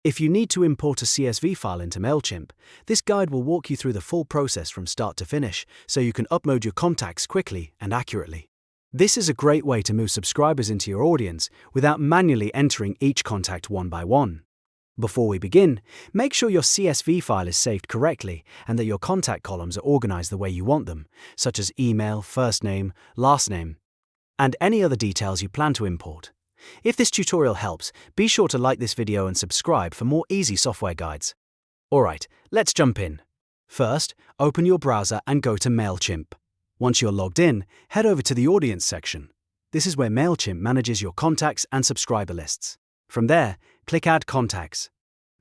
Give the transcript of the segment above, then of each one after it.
If you need to import a CSV file into Mailchimp, this guide will walk you through the full process from start to finish so you can upload your contacts quickly and accurately. This is a great way to move subscribers into your audience without manually entering each contact one by one. Before we begin, make sure your CSV file is saved correctly and that your contact columns are organized the way you want them, such as email, first name, last name, and any other details you plan to import. If this tutorial helps, be sure to like this video and subscribe for more easy software guides. Alright, let's jump in. First, open your browser and go to Mailchimp. Once you're logged in, head over to the Audience section. This is where Mailchimp manages your contacts and subscriber lists. From there, click Add Contacts.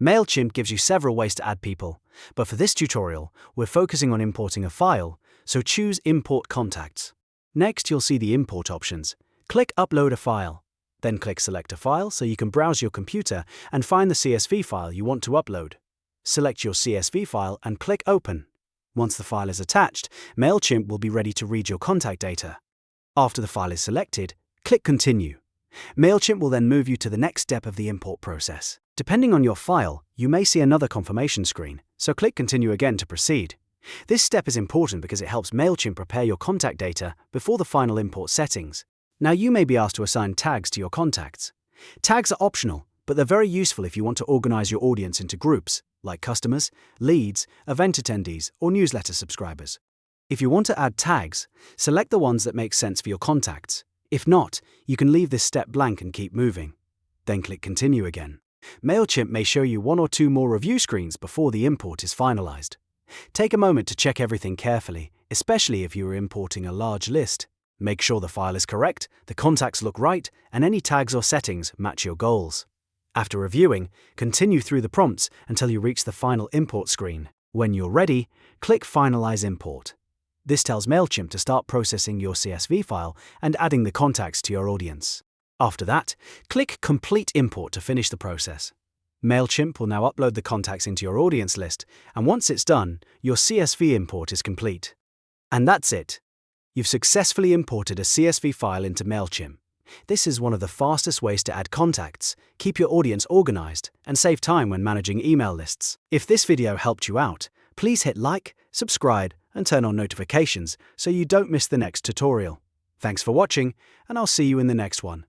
Mailchimp gives you several ways to add people, but for this tutorial, we're focusing on importing a file, so choose Import Contacts. Next, you'll see the import options. Click Upload a File. Then click Select a File so you can browse your computer and find the CSV file you want to upload. Select your CSV file and click Open. Once the file is attached, Mailchimp will be ready to read your contact data. After the file is selected, click Continue. Mailchimp will then move you to the next step of the import process. Depending on your file, you may see another confirmation screen, so click Continue again to proceed. This step is important because it helps Mailchimp prepare your contact data before the final import settings. Now you may be asked to assign tags to your contacts. Tags are optional, but they're very useful if you want to organize your audience into groups, like customers, leads, event attendees, or newsletter subscribers. If you want to add tags, select the ones that make sense for your contacts. If not, you can leave this step blank and keep moving. Then click Continue again. Mailchimp may show you one or two more review screens before the import is finalized. Take a moment to check everything carefully, especially if you are importing a large list. Make sure the file is correct, the contacts look right, and any tags or settings match your goals. After reviewing, continue through the prompts until you reach the final import screen. When you're ready, click Finalize Import. This tells Mailchimp to start processing your CSV file and adding the contacts to your audience. After that, click Complete Import to finish the process. Mailchimp will now upload the contacts into your audience list, and once it's done, your CSV import is complete. And that's it. You've successfully imported a CSV file into Mailchimp. This is one of the fastest ways to add contacts, keep your audience organized, and save time when managing email lists. If this video helped you out, please hit like, subscribe, and turn on notifications so you don't miss the next tutorial. Thanks for watching, and I'll see you in the next one.